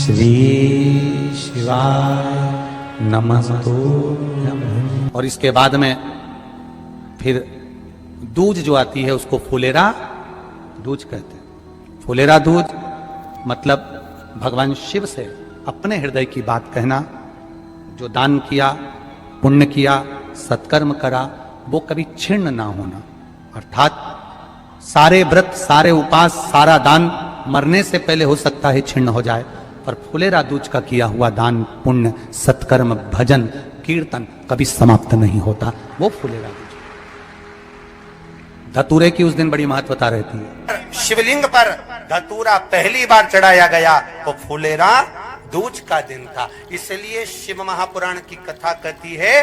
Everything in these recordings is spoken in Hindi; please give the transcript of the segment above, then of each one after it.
श्री शिवाय नमस्तु। और इसके बाद में फिर दूज जो आती है उसको फुलेरा दूज कहते हैं। फुलेरा दूज मतलब भगवान शिव से अपने हृदय की बात कहना। जो दान किया, पुण्य किया, सत्कर्म करा, वो कभी क्षीण ना होना। अर्थात सारे व्रत, सारे उपास, सारा दान मरने से पहले हो सकता है छिन्न हो जाए, पर फुलेरा दूज का किया हुआ दान, पुण्य, सत्कर्म, भजन, कीर्तन कभी समाप्त नहीं होता। वो फुलेरा दूज। धतूरे की उस दिन बड़ी महत्वता रहती है। शिवलिंग पर धतूरा पहली बार चढ़ाया गया तो फुलेरा दूज का दिन था। इसलिए शिव महापुराण की कथा कहती है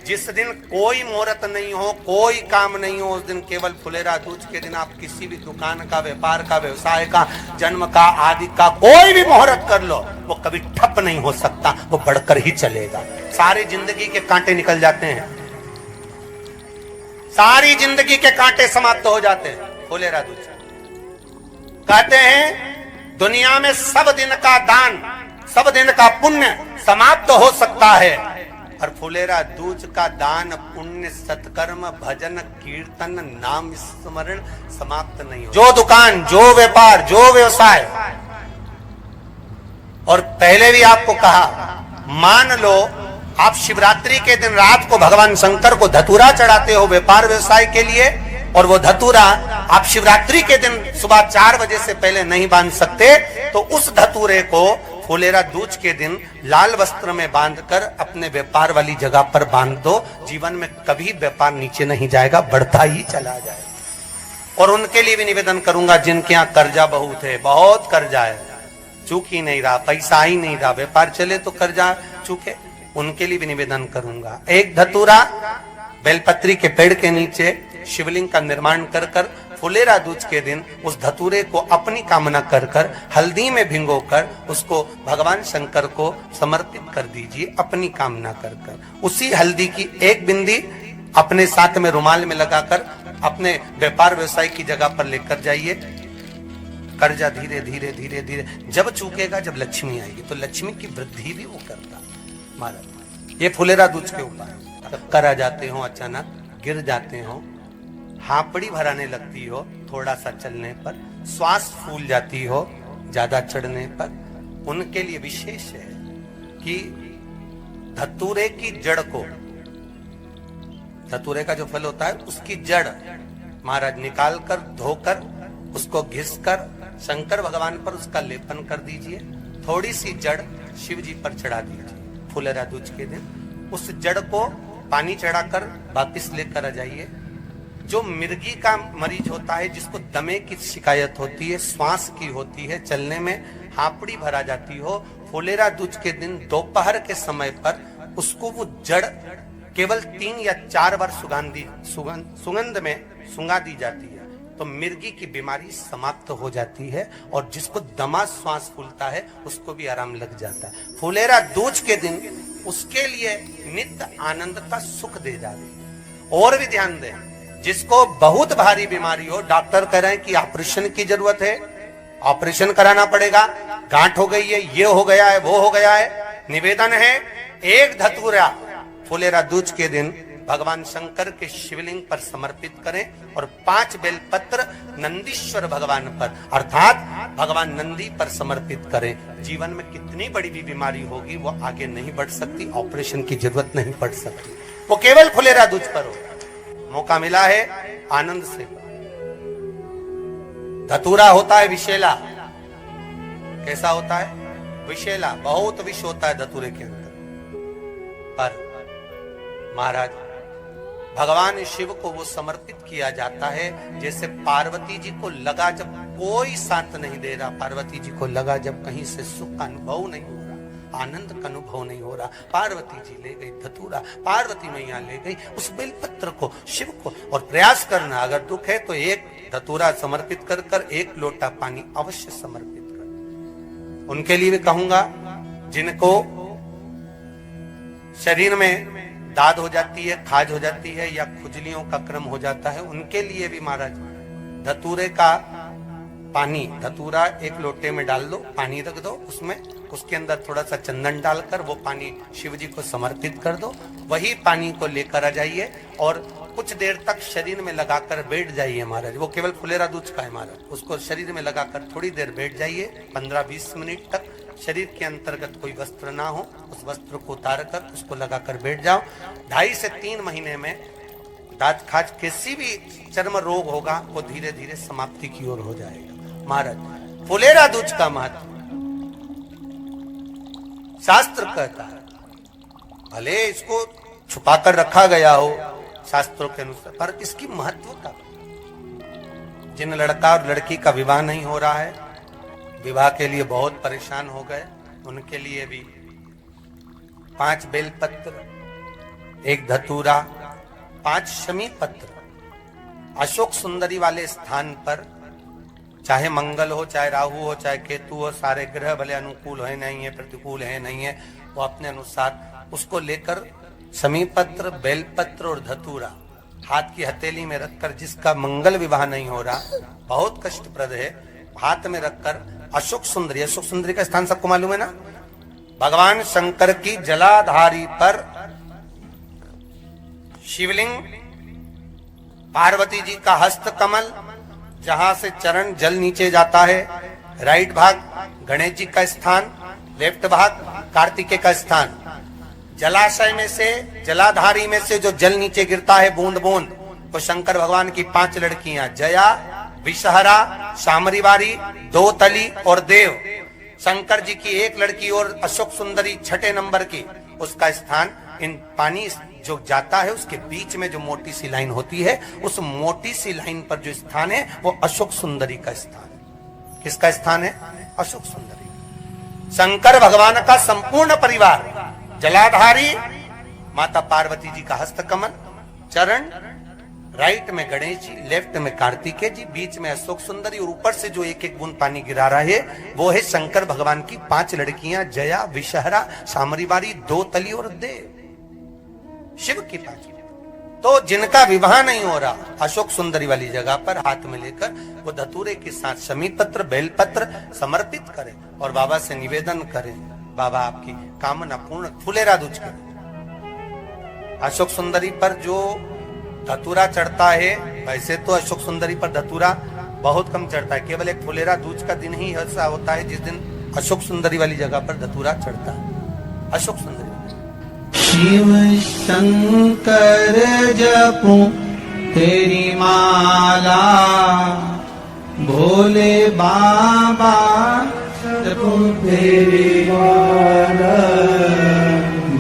जिस दिन कोई मुहूर्त नहीं हो, कोई काम नहीं हो, उस दिन केवल फुलेरा दूज के दिन आप किसी भी दुकान का, व्यापार का, व्यवसाय का, जन्म का, आदि का कोई भी मुहूर्त कर लो, वो कभी ठप नहीं हो सकता, वो बढ़कर ही चलेगा। सारी जिंदगी के कांटे निकल जाते हैं, सारी जिंदगी के कांटे समाप्त हो जाते हैं फुलेरा दूज। कहते हैं दुनिया में सब दिन का दान, सब दिन का पुण्य समाप्त हो सकता है, और फुलेरा दूज का दान, पुण्य, सत्कर्म, भजन, कीर्तन, नाम स्मरण समाप्त नहीं हो। जो दुकान, जो व्यापार, जो व्यवसाय, और पहले भी आपको कहा, मान लो आप शिवरात्रि के दिन रात को भगवान शंकर को धतूरा चढ़ाते हो व्यापार व्यवसाय के लिए, और वो धतूरा आप शिवरात्रि के दिन सुबह 4 बजे से पहले नहीं बांध सकते, तो उस धतूरे को फुलेरा दूज के दिन लाल वस्त्र में बांधकर अपने व्यापार वाली जगह पर बांध दो। जीवन में कभी व्यापार नीचे नहीं जाएगा, बढ़ता ही चला जाएगा। और उनके लिए भी निवेदन करूंगा जिनके यहाँ कर्जा बहुत है, बहुत कर्जा है, चूक ही नहीं रहा, पैसा ही नहीं रहा, व्यापार चले तो कर्जा चूके, उनके लिए भी निवेदन करूंगा। एक धतूरा बेलपत्री के पेड़ के नीचे शिवलिंग का निर्माण कर कर फुलेरा दूज के दिन उस धतूरे को अपनी कामना कर कर हल्दी में भिंगोकर उसको भगवान शंकर को समर्पित कर दीजिए अपनी कामना कर कर। उसी हल्दी की एक बिंदी अपने साथ में रुमाल में लगाकर अपने व्यापार व्यवसाय की जगह पर लेकर जाइए। कर्जा धीरे धीरे धीरे धीरे जब चूकेगा, जब लक्ष्मी आएगी तो लक्ष्मी की वृद्धि भी वो करता महाराज। ये फुलेरा दूज के उपाय। जब कर आ जाते हो, अचानक गिर जाते हो, हापड़ी भराने लगती हो थोड़ा सा चलने पर, श्वास फूल जाती हो ज्यादा चढ़ने पर, उनके लिए विशेष है कि धतूरे की जड़ को, धतूरे का जो फल होता है उसकी जड़ महाराज निकाल कर, धोकर, उसको घिसकर शंकर भगवान पर उसका लेपन कर दीजिए। थोड़ी सी जड़ शिव जी पर चढ़ा दीजिए फुलेरा दूज के दिन। उस जड़ को पानी चढ़ाकर वापिस लेकर आ जाइए। जो मिर्गी का मरीज होता है, जिसको दमे की शिकायत होती है, श्वास की होती है, चलने में हापड़ी भरा जाती हो, फुलेरा दूज के दिन दोपहर के समय पर उसको वो जड़ केवल 3 या 4 बार सुगंध में सुंगा दी जाती है, तो मिर्गी की बीमारी समाप्त हो जाती है, और जिसको दमा श्वास फूलता है उसको भी आराम लग जाता है। फुलेरा दूज के दिन उसके लिए नित्य आनंद का सुख दे जाते हैं। और भी ध्यान दें, जिसको बहुत भारी बीमारी हो, डॉक्टर कह रहे हैं कि ऑपरेशन की जरूरत है, ऑपरेशन कराना पड़ेगा, गांठ हो गई है, ये हो गया है, वो हो गया है, निवेदन है एक धतूरा फुलेरा दूज के दिन भगवान शंकर के शिवलिंग पर समर्पित करें, और 5 बेलपत्र नंदीश्वर भगवान पर अर्थात भगवान नंदी पर समर्पित करें। जीवन में कितनी बड़ी भी बीमारी होगी वो आगे नहीं बढ़ सकती, ऑपरेशन की जरूरत नहीं पड़ सकती, वो केवल फुलेरा दूज पर हो। मौका मिला है आनंद से। धतूरा होता है विषैला। कैसा होता है? विषैला, बहुत विष होता है धतूरे के अंदर। पर महाराज भगवान शिव को वो समर्पित किया जाता है जैसे पार्वती जी को लगा, जब कोई साथ नहीं दे रहा, पार्वती जी को लगा जब कहीं से सुख का अनुभव नहीं हो रहा, आनंद का अनुभव नहीं हो रहा, पार्वती जी ले गई धतूरा, पार्वती मैया ले गई उस बेलपत्र को शिव को। और प्रयास करना, अगर दुख है तो एक धतूरा समर्पित कर कर 1 लोटा पानी अवश्य समर्पित कर। उनके लिए भी कहूंगा जिनको शरीर में दाद हो जाती है, खाज हो जाती है, या खुजलियों का क्रम हो जाता है, उनके लिए भी महाराज धतूरे का पानी धतूरा एक लोटे में डाल दो, पानी रख दो उसमें, उसके अंदर थोड़ा सा चंदन डालकर वो पानी शिव जी को समर्पित कर दो। वही पानी को लेकर आ जाइए और कुछ देर तक शरीर में लगाकर बैठ जाइए महाराज। वो केवल फुलेरा दूध का है महाराज, उसको शरीर में लगाकर थोड़ी देर बैठ जाइए, 15-20 मिनट तक। शरीर के अंतर्गत कोई वस्त्र ना हो, उस वस्त्र को उतार कर उसको लगाकर बैठ जाओ। 2.5 से 3 महीने में दांत खाज किसी भी चर्म रोग होगा वो धीरे धीरे समाप्ति की ओर हो जाएगा महाराज। फुलेरा दूध का महत्व शास्त्र कहता है, भले इसको छुपाकर रखा गया हो शास्त्रों के अनुसार, पर इसकी महत्व का, जिन लड़का और लड़की का विवाह नहीं हो रहा है, विवाह के लिए बहुत परेशान हो गए, उनके लिए भी 5 बेलपत्र, 1 धतूरा, 5 शमी पत्र अशोक सुंदरी वाले स्थान पर, चाहे मंगल हो, चाहे राहु हो, चाहे केतु हो, सारे ग्रह भले अनुकूल है नहीं है, प्रतिकूल है नहीं है, वो अपने अनुसार उसको लेकर शमी पत्र, बेलपत्र और धतूरा हाथ की हथेली में रखकर, जिसका मंगल विवाह नहीं हो रहा, बहुत कष्टप्रद है, हाथ में रखकर अशोक सुंदरी का स्थान सबको मालूम है ना, भगवान शंकर की जलाधारी पर शिवलिंग, पार्वती जी का हस्त कमल, जहां से चरण जल नीचे जाता है, राइट भाग गणेश जी का स्थान, लेफ्ट भाग कार्तिकेय का स्थान। जलाशय में से, जलाधारी में से जो जल नीचे गिरता है बूंद बूंद, तो शंकर भगवान की 5 लड़कियां, जया, विषहरा, शामरीवारी, 2 तली और देव। शंकर जी की 1 लड़की और अशोक सुंदरी 6 नंबर की, उसका स्थान, इन पानी जो जाता है उसके बीच में जो मोटी सी लाइन होती है, उस मोटी सी लाइन पर जो स्थान है वो अशोक सुंदरी का स्थान है। किसका स्थान है? अशोक सुंदरी। शंकर भगवान का संपूर्ण परिवार, जलाधारी माता पार्वती जी का हस्तकमल, चरण, राइट में गणेश जी, लेफ्ट में कार्तिकेय जी, बीच में अशोक सुंदरी, और ऊपर से जो 1-1 बूंद पानी गिरा रहा है वो है शंकर भगवान की 5 लड़कियां, जया, विषहरा, शामरीवारी, 2 तली और देव। शिव की 5। तो जिनका विवाह नहीं हो रहा, अशोक सुंदरी वाली जगह पर हाथ में लेकर वो धतूरे के साथ शमी पत्र, बेलपत्र समर्पित करें और बाबा से निवेदन करें, बाबा आपकी कामना पूर्ण, फुलेरा दूज करें। अशोक सुंदरी पर जो धतूरा चढ़ता है, वैसे तो अशोक सुंदरी पर धतूरा बहुत कम चढ़ता है, केवल एक फुलेरा दूज का दिन ही ऐसा होता है जिस दिन अशोक सुंदरी वाली जगह पर धतूरा चढ़ता है। अशोक सुंदरी शिव शंकर जपूं तेरी माला, भोले बाबा जपूं तेरी माला,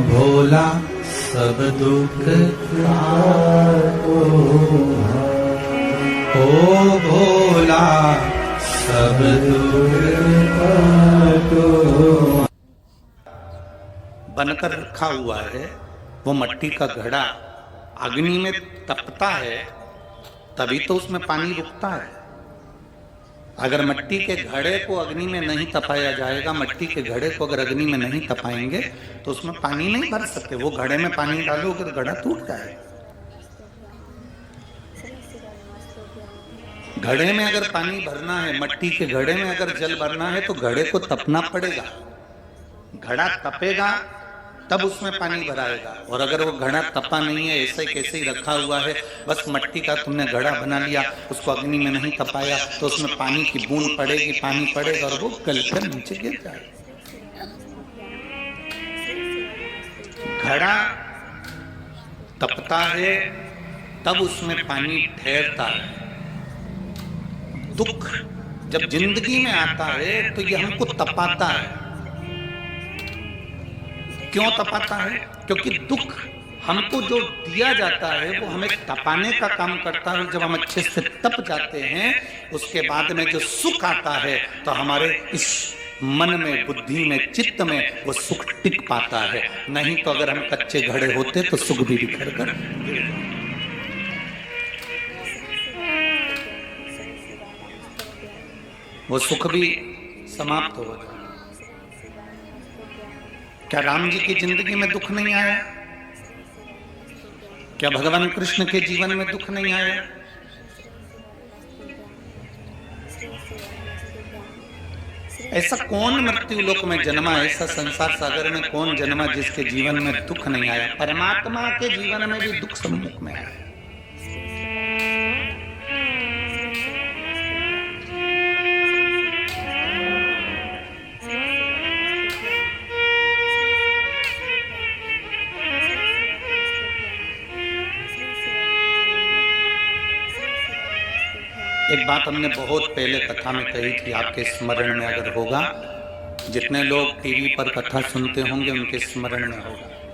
भोला सब दुख ओ भोला सब दुख बनकर रखा हुआ है। वो मट्टी का घड़ा अग्नि में तपता है तभी तो उसमें पानी रुकता है। अगर मट्टी के घड़े को अग्नि में नहीं तपाया जाएगा, मट्टी के घड़े को अगर अग्नि में नहीं तपाएंगे तो उसमें पानी नहीं भर सकते। वो घड़े में पानी डालो अगर घड़ा टूट जाएगा। घड़े में अगर पानी भरना है, मट्टी के घड़े में अगर जल भरना है तो घड़े को तपना पड़ेगा। घड़ा तपेगा तब उसमें पानी भराएगा। और अगर वो घड़ा तपा नहीं है, ऐसे कैसे ही रखा हुआ है, बस मट्टी का तुमने घड़ा बना लिया, उसको अग्नि में नहीं तपाया, तो उसमें पानी की बूंद पड़ेगी, पानी पड़ेगा और वो गलकर नीचे गिर जाएगा। घड़ा तपता है तब उसमें पानी ठहरता है। दुख जब जिंदगी में आता है तो ये हमको तपाता है। क्यों तपाता है? क्योंकि दुख हमको जो दिया जाता है वो हमें तपाने का काम करता है। जब हम अच्छे से तप जाते हैं उसके बाद में जो सुख आता है तो हमारे इस मन में, बुद्धि में, चित्त में वो सुख टिक पाता है। नहीं तो अगर हम कच्चे घड़े होते तो सुख भी बिखर कर वो सुख भी समाप्त हो जाए। क्या राम जी की जिंदगी में दुख नहीं आया? क्या भगवान कृष्ण के जीवन में दुख नहीं आया? ऐसा कौन मृत्यु लोक में जन्मा, ऐसा संसार सागर में कौन जन्मा जिसके जीवन में दुख नहीं आया? परमात्मा के जीवन में भी दुख सम्मुख में आया। एक बात हमने बहुत पहले कथा में कही थी, आपके स्मरण में अगर होगा, जितने लोग टीवी पर कथा सुनते होंगे उनके स्मरण में होगा।